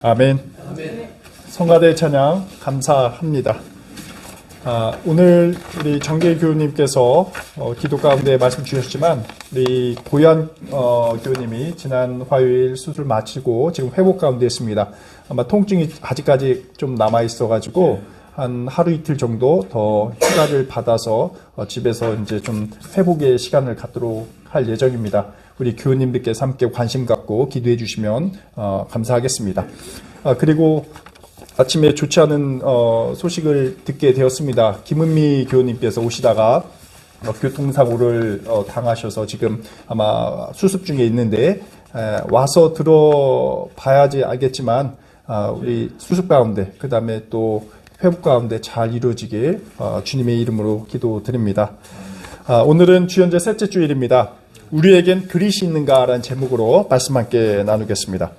아멘. 성가대 찬양 감사합니다. 오늘 우리 정계 교우님께서 기도 가운데 말씀 주셨지만 우리 고현 교우님이 지난 화요일 수술 마치고 지금 회복 가운데 있습니다. 아마 통증이 아직까지 좀 남아 있어가지고 한 하루 이틀 정도 더 휴가를 받아서 집에서 이제 좀 회복의 시간을 갖도록 할 예정입니다. 우리 교우님들께서 함께 관심 갖고 기도해 주시면 감사하겠습니다. 그리고 아침에 좋지 않은 소식을 듣게 되었습니다. 김은미 교우님께서 오시다가 교통사고를 당하셔서 지금 아마 수습 중에 있는데 와서 들어봐야지 알겠지만 우리 수습 가운데 그 다음에 또 회복 가운데 잘 이루어지길 주님의 이름으로 기도드립니다. 오늘은 주연제 셋째 주일입니다. 우리에겐 그릿이 있는가라는 제목으로 말씀 함께 나누겠습니다.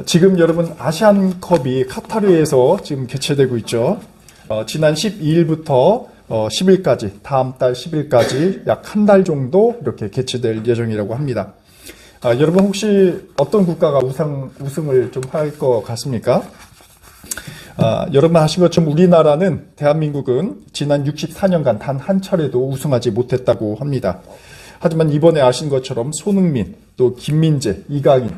지금 여러분 아시안컵이 카타르에서 지금 개최되고 있죠. 지난 12일부터 10일까지 다음 달 10일까지 약 한 달 정도 이렇게 개최될 예정이라고 합니다. 여러분 혹시 어떤 국가가 우승을 좀 할 것 같습니까? 여러분 아신 것처럼 우리나라는 대한민국은 지난 64년간 단 한 차례도 우승하지 못했다고 합니다. 하지만 이번에 아신 것처럼 손흥민, 또 김민재, 이강인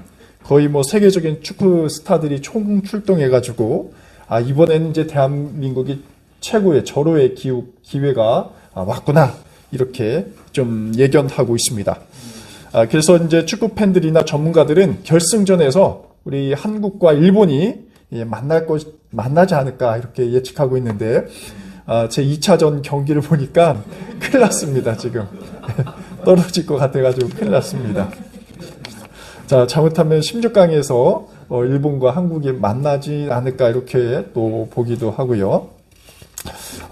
거의 뭐 세계적인 축구 스타들이 총 출동해가지고 이번에는 이제 대한민국이 최고의 절호의 기회가 왔구나 이렇게 좀 예견하고 있습니다. 그래서 이제 축구 팬들이나 전문가들은 결승전에서 우리 한국과 일본이 만나지 않을까 이렇게 예측하고 있는데 제 2차전 경기를 보니까 큰일 났습니다. 지금 떨어질 것 같아가지고 큰일 났습니다. 자, 잘못하면 16강에서 일본과 한국이 만나지 않을까 이렇게 또 보기도 하고요.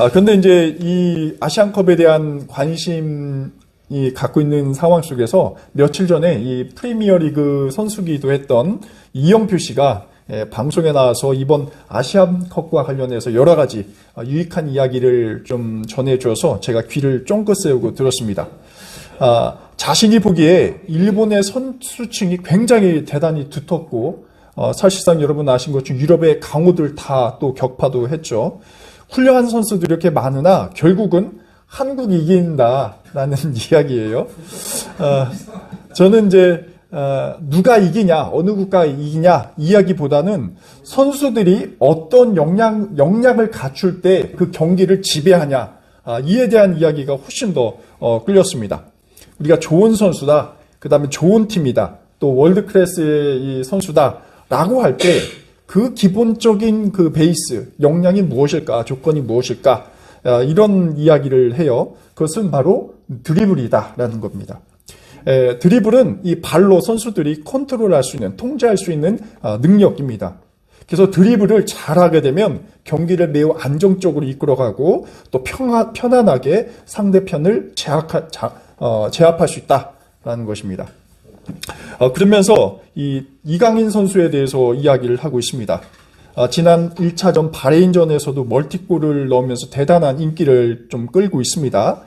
그런데 이제 이 아시안컵에 대한 관심이 갖고 있는 상황 속에서 며칠 전에 이 프리미어리그 선수기도 했던 이영표 씨가 방송에 나와서 이번 아시안컵과 관련해서 여러 가지 유익한 이야기를 좀 전해줘서 제가 귀를 쫑긋 세우고 들었습니다. 자신이 보기에 일본의 선수층이 굉장히 대단히 두텁고 사실상 여러분 아신 것처럼 유럽의 강호들 다 또 격파도 했죠. 훌륭한 선수들이 이렇게 많으나 결국은 한국이 이긴다라는 이야기예요. 저는 이제 누가 이기냐, 어느 국가가 이기냐 이야기보다는 선수들이 어떤 역량을 갖출 때 그 경기를 지배하냐 이에 대한 이야기가 훨씬 더 끌렸습니다. 우리가 좋은 선수다, 그 다음에 좋은 팀이다, 또 월드 클래스의 이 선수다라고 할 때 그 기본적인 그 베이스, 역량이 무엇일까, 조건이 무엇일까 이런 이야기를 해요. 그것은 바로 드리블이다라는 겁니다. 드리블은 이 발로 선수들이 컨트롤할 수 있는, 통제할 수 있는 능력입니다. 그래서 드리블을 잘하게 되면 경기를 매우 안정적으로 이끌어가고 또 편안하게 상대편을 제압할 수 있다라는 것입니다. 그러면서 이강인 선수에 대해서 이야기를 하고 있습니다. 지난 1차전 바레인전에서도 멀티골을 넣으면서 대단한 인기를 좀 끌고 있습니다.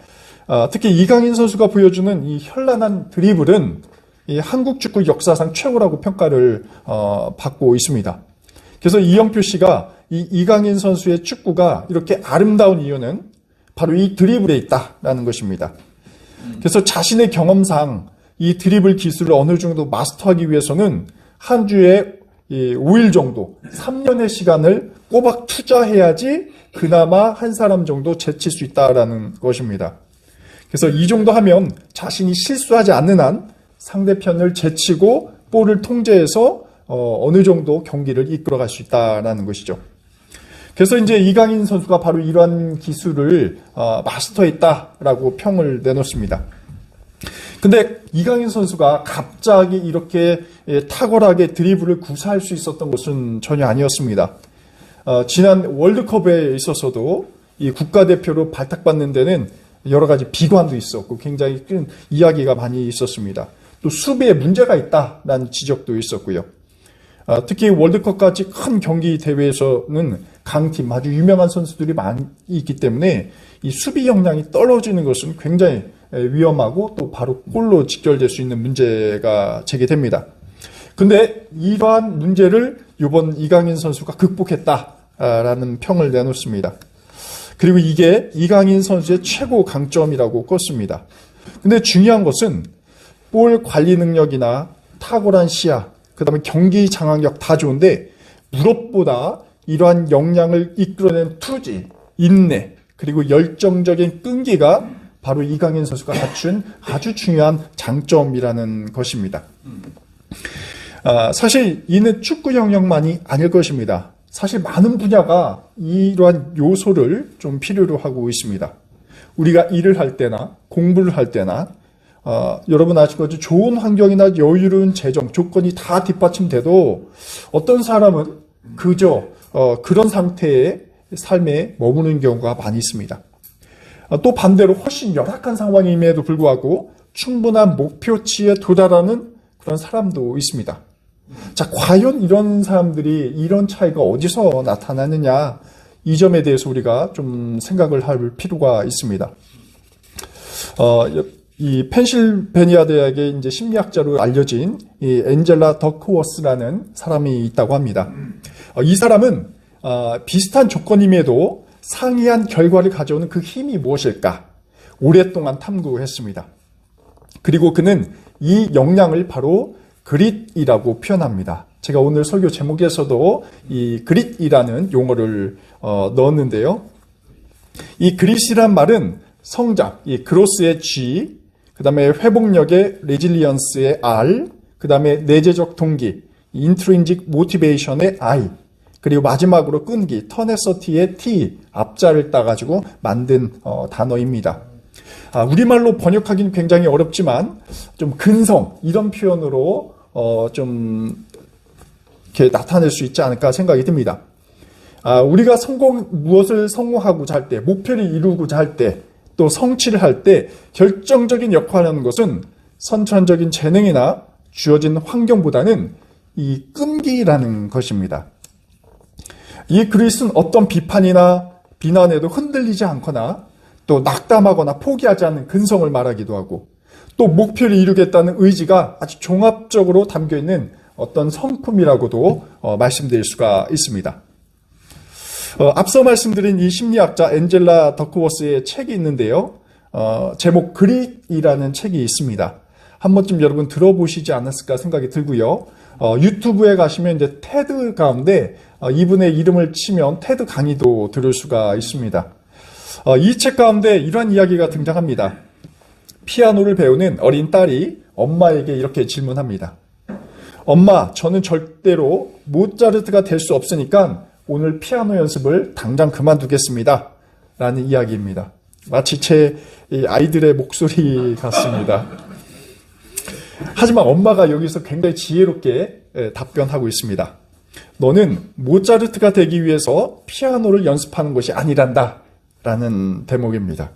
특히 이강인 선수가 보여주는 이 현란한 드리블은 이 한국 축구 역사상 최고라고 평가를 받고 있습니다. 그래서 이영표 씨가 이 이강인 선수의 축구가 이렇게 아름다운 이유는 바로 이 드리블에 있다라는 것입니다. 그래서 자신의 경험상 이 드리블 기술을 어느 정도 마스터하기 위해서는 한 주에 5일 정도, 3년의 시간을 꼬박 투자해야지 그나마 한 사람 정도 제칠 수 있다라는 것입니다. 그래서 이 정도 하면 자신이 실수하지 않는 한 상대편을 제치고 볼을 통제해서 어느 정도 경기를 이끌어갈 수 있다라는 것이죠. 그래서 이제 이강인 선수가 바로 이러한 기술을 마스터했다라고 평을 내놓습니다. 근데 이강인 선수가 갑자기 이렇게 탁월하게 드리블을 구사할 수 있었던 것은 전혀 아니었습니다. 지난 월드컵에 있어서도 이 국가대표로 발탁받는 데는 여러 가지 비관도 있었고 굉장히 큰 이야기가 많이 있었습니다. 또 수비에 문제가 있다라는 지적도 있었고요. 특히 월드컵같이 큰 경기 대회에서는 강팀, 아주 유명한 선수들이 많이 있기 때문에 이 수비 역량이 떨어지는 것은 굉장히 위험하고 또 바로 골로 직결될 수 있는 문제가 제기됩니다. 근데 이러한 문제를 이번 이강인 선수가 극복했다라는 평을 내놓습니다. 그리고 이게 이강인 선수의 최고 강점이라고 꼽습니다. 근데 중요한 것은 볼 관리 능력이나 탁월한 시야, 그 다음에 경기 장악력 다 좋은데 무엇보다 이러한 역량을 이끌어낸 투지, 인내, 그리고 열정적인 끈기가 바로 이강인 선수가 갖춘 아주 중요한 장점이라는 것입니다. 사실 이는 축구 영역만이 아닐 것입니다. 사실 많은 분야가 이러한 요소를 좀 필요로 하고 있습니다. 우리가 일을 할 때나 공부를 할 때나 여러분 아시겠죠? 좋은 환경이나 여유로운 재정, 조건이 다 뒷받침돼도 어떤 사람은 그저 그런 상태의 삶에 머무는 경우가 많이 있습니다. 또 반대로 훨씬 열악한 상황임에도 불구하고 충분한 목표치에 도달하는 그런 사람도 있습니다. 자, 과연 이런 사람들이 이런 차이가 어디서 나타나느냐, 이 점에 대해서 우리가 좀 생각을 할 필요가 있습니다. 이 펜실베니아 대학의 이제 심리학자로 알려진 이 엔젤라 더크워스라는 사람이 있다고 합니다. 이 사람은 비슷한 조건임에도 상이한 결과를 가져오는 그 힘이 무엇일까 오랫동안 탐구했습니다. 그리고 그는 이 역량을 바로 그릿이라고 표현합니다. 제가 오늘 설교 제목에서도 이 그릿이라는 용어를 넣었는데요. 이 그릿이란 말은 성장, 이 그로스의 G, 그 다음에 회복력의 레질리언스의 R, 그 다음에 내재적 동기, 인트린직 모티베이션의 I, 그리고 마지막으로 끈기, 터네서티의 T, 앞자를 따가지고 만든 단어입니다. 우리말로 번역하기는 굉장히 어렵지만 좀 근성, 이런 표현으로 좀 이렇게 나타낼 수 있지 않을까 생각이 듭니다. 우리가 무엇을 성공하고자 할 때, 목표를 이루고자 할 때, 또 성취를 할 때 결정적인 역할을 하는 것은 선천적인 재능이나 주어진 환경보다는 이 끈기라는 것입니다. 이 그릿은 어떤 비판이나 비난에도 흔들리지 않거나 또 낙담하거나 포기하지 않는 근성을 말하기도 하고 또 목표를 이루겠다는 의지가 아주 종합적으로 담겨있는 어떤 성품이라고도 말씀드릴 수가 있습니다. 앞서 말씀드린 이 심리학자 엔젤라 더크워스의 책이 있는데요. 제목 그릿이라는 책이 있습니다. 한 번쯤 여러분 들어보시지 않았을까 생각이 들고요. 유튜브에 가시면 이제 테드 가운데 이분의 이름을 치면 테드 강의도 들을 수가 있습니다. 이 책 가운데 이러한 이야기가 등장합니다. 피아노를 배우는 어린 딸이 엄마에게 이렇게 질문합니다. 엄마, 저는 절대로 모차르트가 될 수 없으니까 오늘 피아노 연습을 당장 그만두겠습니다. 라는 이야기입니다. 마치 제 아이들의 목소리 같습니다. 하지만 엄마가 여기서 굉장히 지혜롭게 답변하고 있습니다. 너는 모차르트가 되기 위해서 피아노를 연습하는 것이 아니란다. 라는 대목입니다.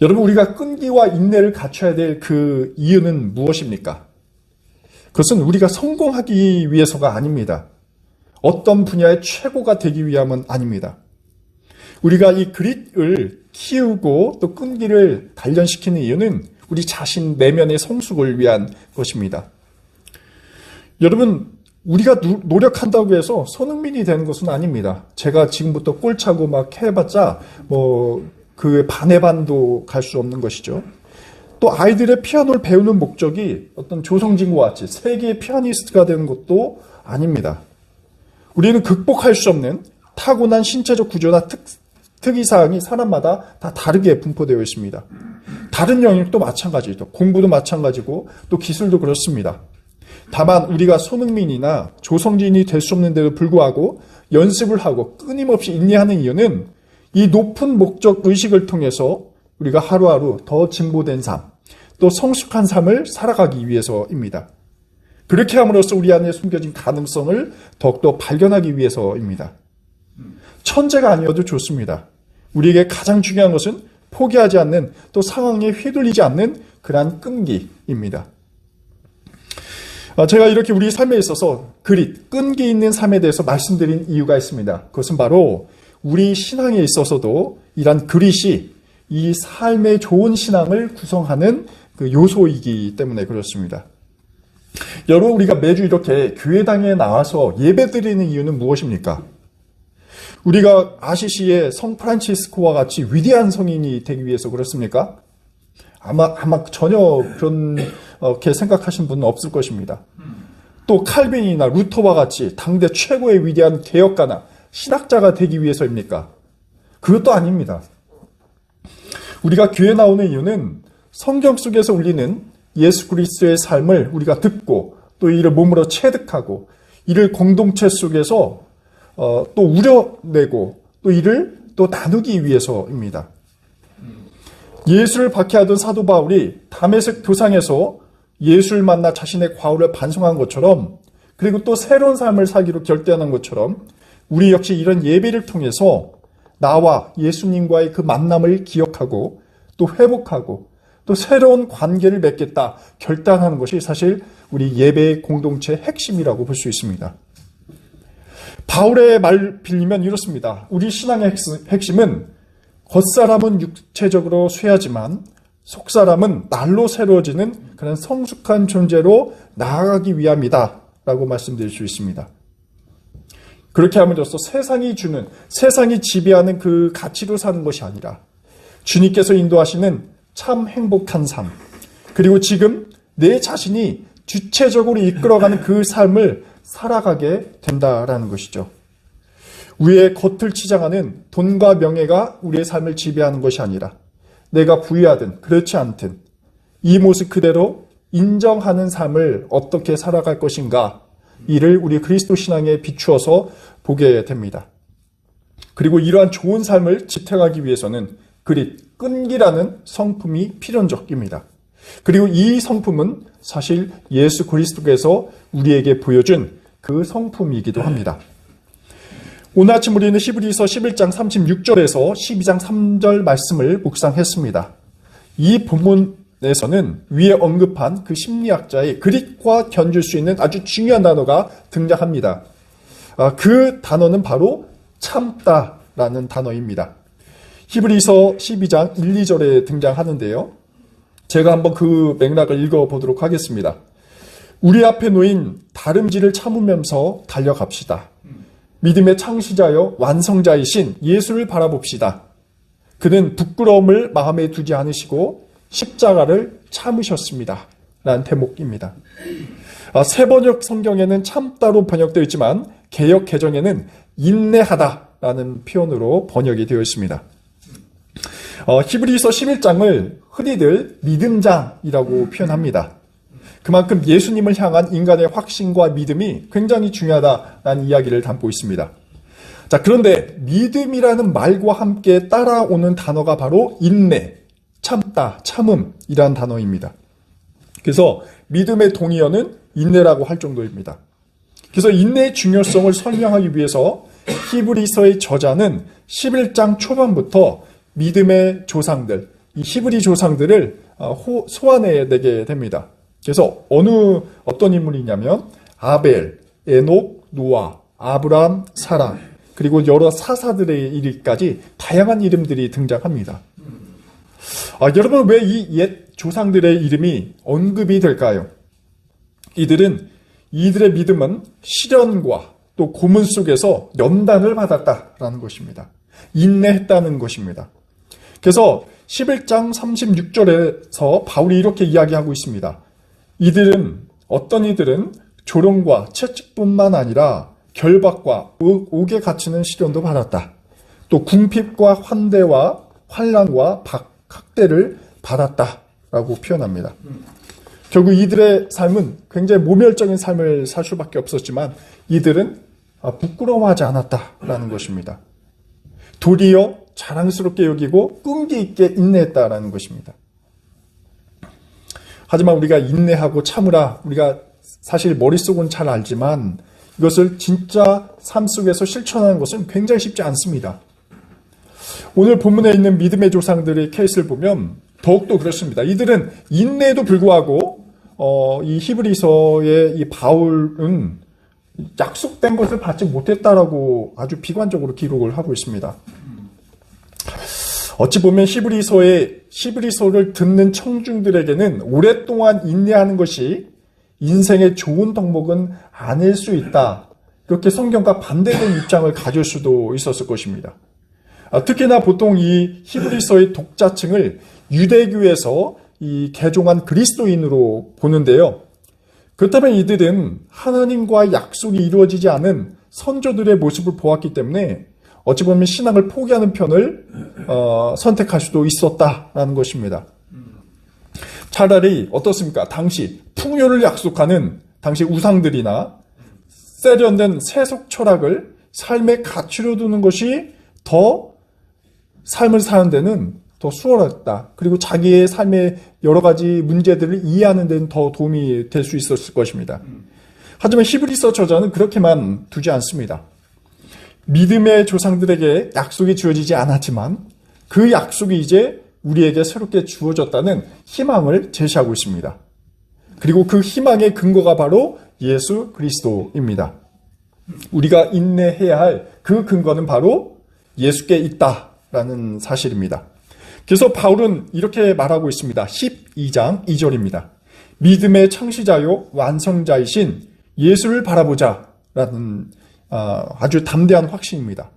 여러분, 우리가 끈기와 인내를 갖춰야 될 그 이유는 무엇입니까? 그것은 우리가 성공하기 위해서가 아닙니다. 어떤 분야의 최고가 되기 위함은 아닙니다. 우리가 이 그릿을 키우고 또 끈기를 단련시키는 이유는 우리 자신 내면의 성숙을 위한 것입니다. 여러분, 우리가 노력한다고 해서 손흥민이 되는 것은 아닙니다. 제가 지금부터 골 차고 막 해봤자 그 반의 반도 갈 수 없는 것이죠. 또 아이들의 피아노를 배우는 목적이 어떤 조성진과 같이 세계의 피아니스트가 되는 것도 아닙니다. 우리는 극복할 수 없는 타고난 신체적 구조나 특이사항이 사람마다 다 다르게 분포되어 있습니다. 다른 영역도 마찬가지죠. 공부도 마찬가지고 또 기술도 그렇습니다. 다만 우리가 손흥민이나 조성진이 될 수 없는데도 불구하고 연습을 하고 끊임없이 인내하는 이유는 이 높은 목적 의식을 통해서 우리가 하루하루 더 진보된 삶, 또 성숙한 삶을 살아가기 위해서입니다. 그렇게 함으로써 우리 안에 숨겨진 가능성을 더욱더 발견하기 위해서입니다. 천재가 아니어도 좋습니다. 우리에게 가장 중요한 것은 포기하지 않는, 또 상황에 휘둘리지 않는 그러한 끈기입니다. 제가 이렇게 우리 삶에 있어서 그릿, 끈기 있는 삶에 대해서 말씀드린 이유가 있습니다. 그것은 바로 우리 신앙에 있어서도 이러한 그릿이 이 삶의 좋은 신앙을 구성하는 그 요소이기 때문에 그렇습니다. 여러분, 우리가 매주 이렇게 교회당에 나와서 예배 드리는 이유는 무엇입니까? 우리가 아시시의 성 프란치스코와 같이 위대한 성인이 되기 위해서 그렇습니까? 아마 전혀 그렇게 생각하신 분은 없을 것입니다. 또 칼빈이나 루터와 같이 당대 최고의 위대한 개혁가나 신학자가 되기 위해서입니까? 그것도 아닙니다. 우리가 교회 나오는 이유는 성경 속에서 울리는 예수 그리스도의 삶을 우리가 듣고 또 이를 몸으로 체득하고 이를 공동체 속에서 또 우려내고 또 이를 또 나누기 위해서입니다. 예수를 박해하던 사도 바울이 다메섹 도상에서 예수를 만나 자신의 과오를 반성한 것처럼, 그리고 또 새로운 삶을 살기로 결단한 것처럼 우리 역시 이런 예배를 통해서 나와 예수님과의 그 만남을 기억하고 또 회복하고 또 새로운 관계를 맺겠다 결단하는 것이 사실 우리 예배의 공동체의 핵심이라고 볼 수 있습니다. 바울의 말 빌리면 이렇습니다. 우리 신앙의 핵심은 겉사람은 육체적으로 쇠하지만 속사람은 날로 새로워지는 그런 성숙한 존재로 나아가기 위함이다 라고 말씀드릴 수 있습니다. 그렇게 함으로써 세상이 지배하는 그 가치로 사는 것이 아니라 주님께서 인도하시는 참 행복한 삶, 그리고 지금 내 자신이 주체적으로 이끌어가는 그 삶을 살아가게 된다라는 것이죠. 우리의 겉을 치장하는 돈과 명예가 우리의 삶을 지배하는 것이 아니라 내가 부유하든 그렇지 않든 이 모습 그대로 인정하는 삶을 어떻게 살아갈 것인가, 이를 우리 그리스도 신앙에 비추어서 보게 됩니다. 그리고 이러한 좋은 삶을 지탱하기 위해서는 그릿, 끈기라는 성품이 필연적입니다. 그리고 이 성품은 사실 예수 그리스도께서 우리에게 보여준 그 성품이기도 합니다. 오늘 아침 우리는 히브리서 11장 36절에서 12장 3절 말씀을 묵상했습니다. 이 본문에서는 위에 언급한 그 심리학자의 그릿과 견줄 수 있는 아주 중요한 단어가 등장합니다. 그 단어는 바로 참다라는 단어입니다. 히브리서 12장 1, 2절에 등장하는데요. 제가 한번 그 맥락을 읽어보도록 하겠습니다. 우리 앞에 놓인 다름질을 참으면서 달려갑시다. 믿음의 창시자여 완성자이신 예수를 바라봅시다. 그는 부끄러움을 마음에 두지 않으시고 십자가를 참으셨습니다. 라는 대목입니다. 새 번역 성경에는 참다로 번역되어 있지만 개역 개정에는 인내하다라는 표현으로 번역이 되어 있습니다. 히브리서 11장을 흔히들 믿음장이라고 표현합니다. 그만큼 예수님을 향한 인간의 확신과 믿음이 굉장히 중요하다는 이야기를 담고 있습니다. 자, 그런데 믿음이라는 말과 함께 따라오는 단어가 바로 인내, 참다, 참음이라는 단어입니다. 그래서 믿음의 동의어는 인내라고 할 정도입니다. 그래서 인내의 중요성을 설명하기 위해서 히브리서의 저자는 11장 초반부터 믿음의 조상들, 이 히브리 조상들을 소환해내게 됩니다. 그래서 어떤 인물이냐면 아벨, 에녹, 노아, 아브람, 사라, 그리고 여러 사사들의 이름까지 다양한 이름들이 등장합니다. 여러분, 왜 이 옛 조상들의 이름이 언급이 될까요? 이들의 믿음은 시련과 또 고문 속에서 연단을 받았다라는 것입니다. 인내했다는 것입니다. 그래서 11장 36절에서 바울이 이렇게 이야기하고 있습니다. 어떤 이들은 조롱과 채찍뿐만 아니라 결박과 옥에 갇히는 시련도 받았다. 또 궁핍과 환대와 환난과 학대를 받았다라고 표현합니다. 결국 이들의 삶은 굉장히 모멸적인 삶을 살 수밖에 없었지만 이들은 부끄러워하지 않았다라는 것입니다. 도리어 자랑스럽게 여기고 끈기 있게 인내했다라는 것입니다. 하지만 우리가 인내하고 참으라, 우리가 사실 머릿속은 잘 알지만 이것을 진짜 삶 속에서 실천하는 것은 굉장히 쉽지 않습니다. 오늘 본문에 있는 믿음의 조상들의 케이스를 보면 더욱더 그렇습니다. 이들은 인내에도 불구하고 이 히브리서의 이 바울은 약속된 것을 받지 못했다라고 아주 비관적으로 기록을 하고 있습니다. 어찌 보면 히브리서를 듣는 청중들에게는 오랫동안 인내하는 것이 인생의 좋은 덕목은 아닐 수 있다. 이렇게 성경과 반대되는 입장을 가질 수도 있었을 것입니다. 특히나 보통 이 히브리서의 독자층을 유대교에서 이 개종한 그리스도인으로 보는데요. 그렇다면 이들은 하나님과 약속이 이루어지지 않은 선조들의 모습을 보았기 때문에 어찌 보면 신앙을 포기하는 편을 선택할 수도 있었다라는 것입니다. 차라리 어떻습니까? 당시 풍요를 약속하는 당시 우상들이나 세련된 세속 철학을 삶의 가치로 두는 것이 더 삶을 사는 데는 더 수월했다. 그리고 자기의 삶의 여러 가지 문제들을 이해하는 데는 더 도움이 될 수 있었을 것입니다. 하지만 히브리서 저자는 그렇게만 두지 않습니다. 믿음의 조상들에게 약속이 주어지지 않았지만 그 약속이 이제 우리에게 새롭게 주어졌다는 희망을 제시하고 있습니다. 그리고 그 희망의 근거가 바로 예수 그리스도입니다. 우리가 인내해야 할 그 근거는 바로 예수께 있다라는 사실입니다. 그래서 바울은 이렇게 말하고 있습니다. 12장 2절입니다. 믿음의 창시자요 완성자이신 예수를 바라보자라는 아주 담대한 확신입니다.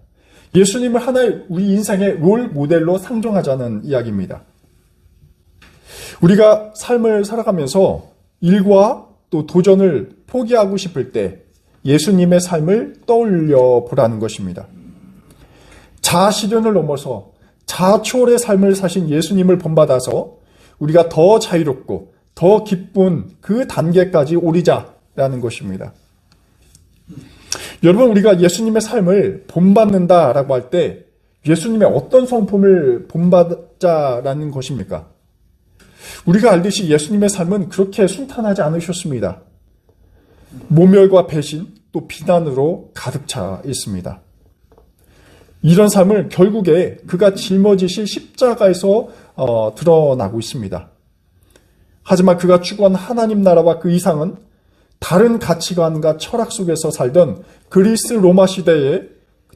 예수님을 하나의 우리 인생의 롤 모델로 상정하자는 이야기입니다. 우리가 삶을 살아가면서 일과 또 도전을 포기하고 싶을 때 예수님의 삶을 떠올려 보라는 것입니다. 자아실현을 넘어서 자초월의 삶을 사신 예수님을 본받아서 우리가 더 자유롭고 더 기쁜 그 단계까지 오르자라는 것입니다. 여러분, 우리가 예수님의 삶을 본받는다라고 할 때 예수님의 어떤 성품을 본받자라는 것입니까? 우리가 알듯이 예수님의 삶은 그렇게 순탄하지 않으셨습니다. 모멸과 배신, 또 비난으로 가득 차 있습니다. 이런 삶을 결국에 그가 짊어지실 십자가에서 드러나고 있습니다. 하지만 그가 추구한 하나님 나라와 그 이상은 다른 가치관과 철학 속에서 살던 그리스 로마 시대의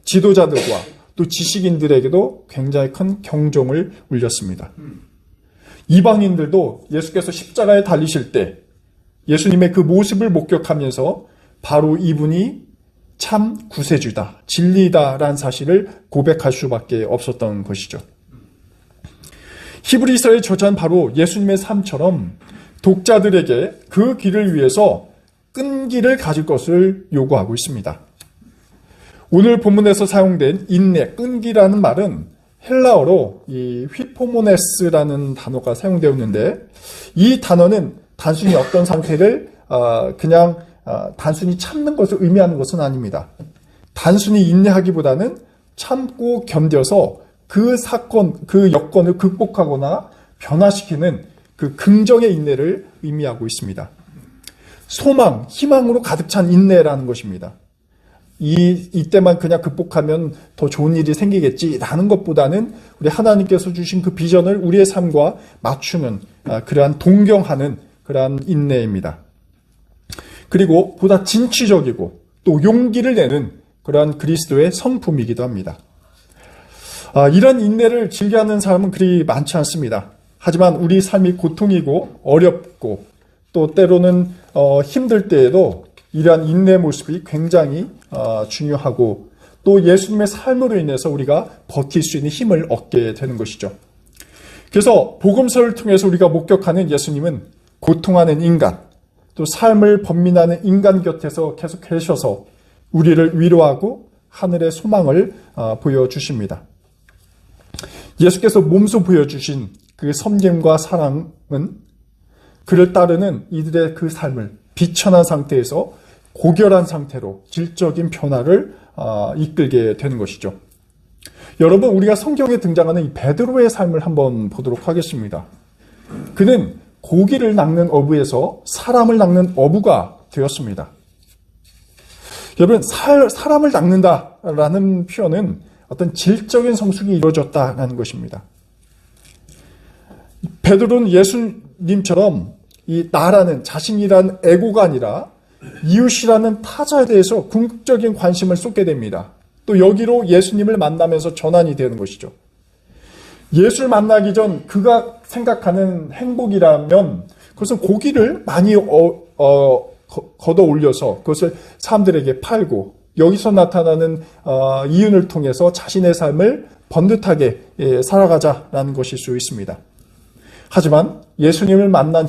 지도자들과 또 지식인들에게도 굉장히 큰 경종을 울렸습니다. 이방인들도 예수께서 십자가에 달리실 때 예수님의 그 모습을 목격하면서 바로 이분이 참 구세주다, 진리다라는 사실을 고백할 수밖에 없었던 것이죠. 히브리서의 저자는 바로 예수님의 삶처럼 독자들에게 그 길을 위해서 끈기를 가질 것을 요구하고 있습니다. 오늘 본문에서 사용된 인내, 끈기라는 말은 헬라어로 이 휘포모네스라는 단어가 사용되었는데 이 단어는 단순히 어떤 상태를 그냥 단순히 참는 것을 의미하는 것은 아닙니다. 단순히 인내하기보다는 참고 견뎌서 그 사건, 그 여건을 극복하거나 변화시키는 그 긍정의 인내를 의미하고 있습니다. 소망, 희망으로 가득 찬 인내라는 것입니다. 이때만 그냥 극복하면 더 좋은 일이 생기겠지라는 것보다는 우리 하나님께서 주신 그 비전을 우리의 삶과 맞추는 그러한 동경하는 그러한 인내입니다. 그리고 보다 진취적이고 또 용기를 내는 그러한 그리스도의 성품이기도 합니다. 이런 인내를 즐겨하는 사람은 그리 많지 않습니다. 하지만 우리 삶이 고통이고 어렵고 또 때로는 힘들 때에도 이러한 인내 모습이 굉장히 중요하고 또 예수님의 삶으로 인해서 우리가 버틸 수 있는 힘을 얻게 되는 것이죠. 그래서 복음서를 통해서 우리가 목격하는 예수님은 고통하는 인간, 또 삶을 번민하는 인간 곁에서 계속 계셔서 우리를 위로하고 하늘의 소망을 보여주십니다. 예수께서 몸소 보여주신 그 섬김과 사랑은 그를 따르는 이들의 그 삶을 비천한 상태에서 고결한 상태로 질적인 변화를 이끌게 되는 것이죠. 여러분, 우리가 성경에 등장하는 이 베드로의 삶을 한번 보도록 하겠습니다. 그는 고기를 낚는 어부에서 사람을 낚는 어부가 되었습니다. 여러분, 사람을 낚는다라는 표현은 어떤 질적인 성숙이 이루어졌다라는 것입니다. 베드로는 예수님처럼 이 나라는 자신이라는 에고가 아니라 이웃이라는 타자에 대해서 궁극적인 관심을 쏟게 됩니다. 또 여기로 예수님을 만나면서 전환이 되는 것이죠. 예수를 만나기 전 그가 생각하는 행복이라면 그것은 고기를 많이 걷어 올려서 그것을 사람들에게 팔고 여기서 나타나는 이윤을 통해서 자신의 삶을 번듯하게 살아가자라는 것일 수 있습니다. 하지만 예수님을 만난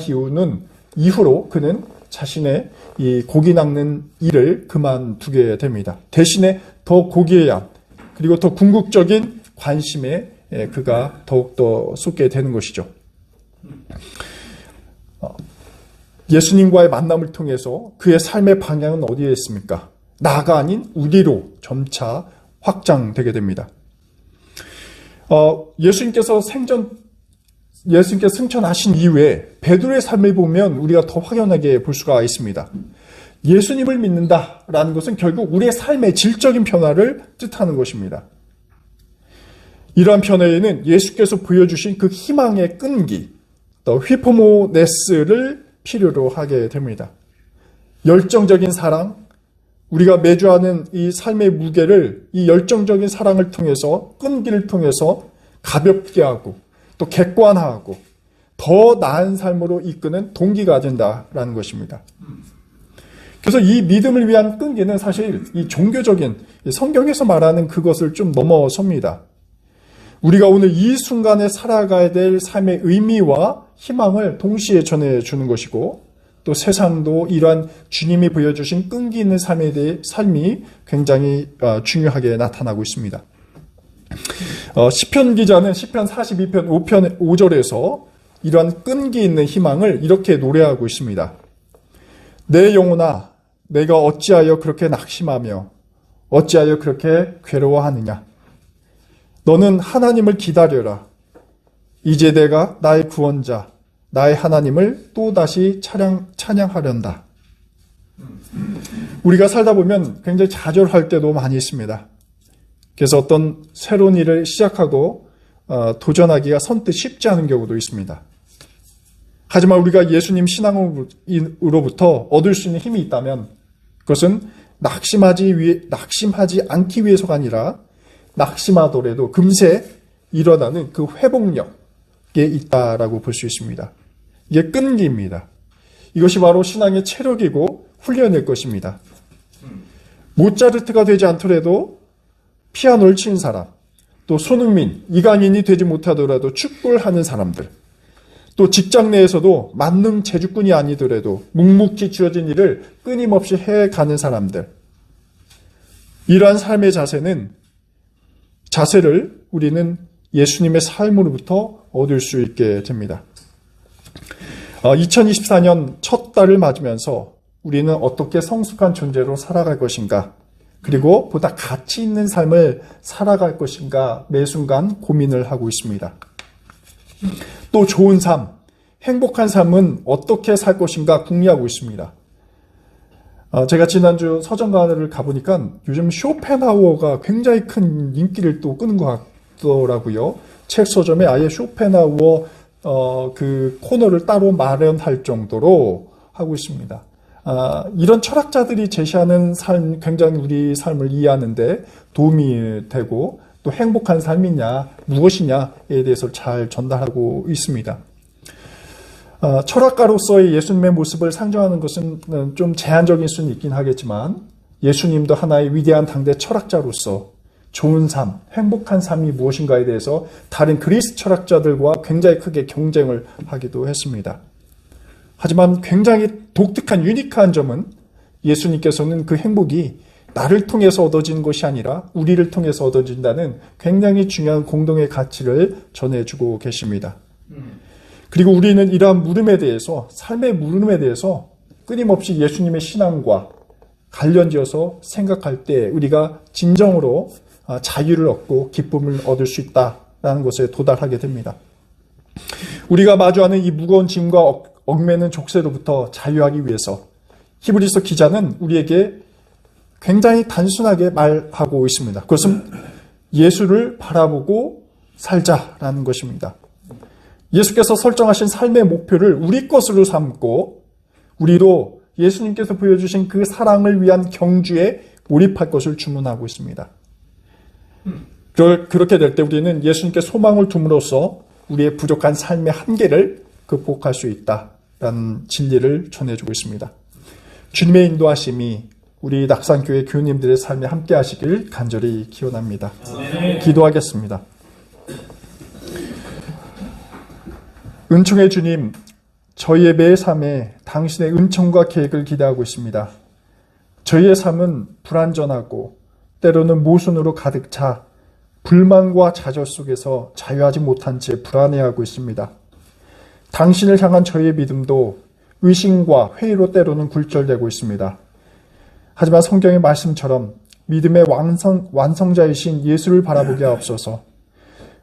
이후로 그는 자신의 이 고기 낚는 일을 그만두게 됩니다. 대신에 더 고기의 양 그리고 더 궁극적인 관심에 그가 더욱더 쏟게 되는 것이죠. 예수님과의 만남을 통해서 그의 삶의 방향은 어디에 있습니까? 나가 아닌 우리로 점차 확장되게 됩니다. 예수님께서 승천하신 이후에 베드로의 삶을 보면 우리가 더 확연하게 볼 수가 있습니다. 예수님을 믿는다라는 것은 결국 우리의 삶의 질적인 변화를 뜻하는 것입니다. 이러한 변화에는 예수께서 보여주신 그 희망의 끈기, 또 휘포모네스를 필요로 하게 됩니다. 열정적인 사랑, 우리가 매주 하는 이 삶의 무게를 이 열정적인 사랑을 통해서 끈기를 통해서 가볍게 하고 또 객관화하고 더 나은 삶으로 이끄는 동기가 된다라는 것입니다. 그래서 이 믿음을 위한 끈기는 사실 이 종교적인 성경에서 말하는 그것을 좀 넘어섭니다. 우리가 오늘 이 순간에 살아가야 될 삶의 의미와 희망을 동시에 전해주는 것이고 또 세상도 이러한 주님이 보여주신 끈기 있는 삶이 굉장히 중요하게 나타나고 있습니다. 시편 기자는 시편 42편 5편 5절에서 이러한 끈기 있는 희망을 이렇게 노래하고 있습니다. 내 영혼아 내가 어찌하여 그렇게 낙심하며 어찌하여 그렇게 괴로워하느냐. 너는 하나님을 기다려라. 이제 내가 나의 구원자 나의 하나님을 또다시 찬양하련다. 우리가 살다 보면 굉장히 좌절할 때도 많이 있습니다. 그래서 어떤 새로운 일을 시작하고 도전하기가 선뜻 쉽지 않은 경우도 있습니다. 하지만 우리가 예수님 신앙으로부터 얻을 수 있는 힘이 있다면 그것은 낙심하지 않기 위해서가 아니라 낙심하더라도 금세 일어나는 그 회복력에 있다라고 볼 수 있습니다. 이게 끈기입니다. 이것이 바로 신앙의 체력이고 훈련일 것입니다. 모차르트가 되지 않더라도 피아노를 치는 사람, 또 손흥민, 이강인이 되지 못하더라도 축구를 하는 사람들, 또 직장 내에서도 만능 재주꾼이 아니더라도 묵묵히 주어진 일을 끊임없이 해가는 사람들. 이러한 삶의 자세를 우리는 예수님의 삶으로부터 얻을 수 있게 됩니다. 2024년 첫 달을 맞으면서 우리는 어떻게 성숙한 존재로 살아갈 것인가, 그리고 보다 가치 있는 삶을 살아갈 것인가 매 순간 고민을 하고 있습니다. 또 좋은 삶, 행복한 삶은 어떻게 살 것인가 궁리하고 있습니다. 제가 지난주 서점관을 가보니까 요즘 쇼펜하우어가 굉장히 큰 인기를 또 끄는 것 같더라고요. 책 서점에 아예 쇼펜하우어 그 코너를 따로 마련할 정도로 하고 있습니다. 이런 철학자들이 제시하는 삶, 굉장히 우리 삶을 이해하는데 도움이 되고 또 행복한 삶이냐, 무엇이냐에 대해서 잘 전달하고 있습니다. 철학가로서의 예수님의 모습을 상정하는 것은 좀 제한적인 수는 있긴 하겠지만 예수님도 하나의 위대한 당대 철학자로서 좋은 삶, 행복한 삶이 무엇인가에 대해서 다른 그리스 철학자들과 굉장히 크게 경쟁을 하기도 했습니다. 하지만 굉장히 독특한 유니크한 점은 예수님께서는 그 행복이 나를 통해서 얻어지는 것이 아니라 우리를 통해서 얻어진다는 굉장히 중요한 공동의 가치를 전해주고 계십니다. 그리고 우리는 이러한 물음에 대해서, 삶의 물음에 대해서 끊임없이 예수님의 신앙과 관련지어서 생각할 때 우리가 진정으로 자유를 얻고 기쁨을 얻을 수 있다는 것에 도달하게 됩니다. 우리가 마주하는 이 무거운 짐과 얽매는 족쇄로부터 자유하기 위해서 히브리서 기자는 우리에게 굉장히 단순하게 말하고 있습니다. 그것은 예수를 바라보고 살자라는 것입니다. 예수께서 설정하신 삶의 목표를 우리 것으로 삼고 우리로 예수님께서 보여주신 그 사랑을 위한 경주에 몰입할 것을 주문하고 있습니다. 그렇게 될 때 우리는 예수님께 소망을 둠으로써 우리의 부족한 삶의 한계를 극복할 수 있다. 라는 진리를 전해주고 있습니다. 주님의 인도하심이 우리 낙산교회 교우님들의 삶에 함께 하시길 간절히 기원합니다. 기도하겠습니다. 은총의 주님, 저희의 매 삶에 당신의 은총과 계획을 기대하고 있습니다. 저희의 삶은 불완전하고 때로는 모순으로 가득 차 불만과 좌절 속에서 자유하지 못한 채 불안해하고 있습니다. 당신을 향한 저희의 믿음도 의심과 회의로 때로는 굴절되고 있습니다. 하지만 성경의 말씀처럼 믿음의 완성자이신 예수를 바라보게 하옵소서.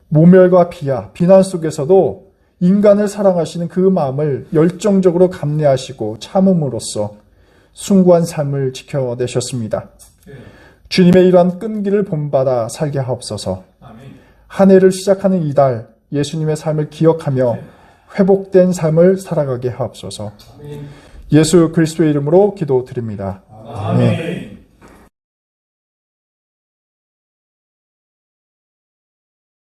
모멸과 비난 속에서도 인간을 사랑하시는 그 마음을 열정적으로 감내하시고 참음으로써 숭고한 삶을 지켜내셨습니다. 주님의 이러한 끈기를 본받아 살게 하옵소서. 한 해를 시작하는 이달 예수님의 삶을 기억하며 회복된 삶을 살아가게 하옵소서. 예수 그리스도의 이름으로 기도드립니다. 아멘.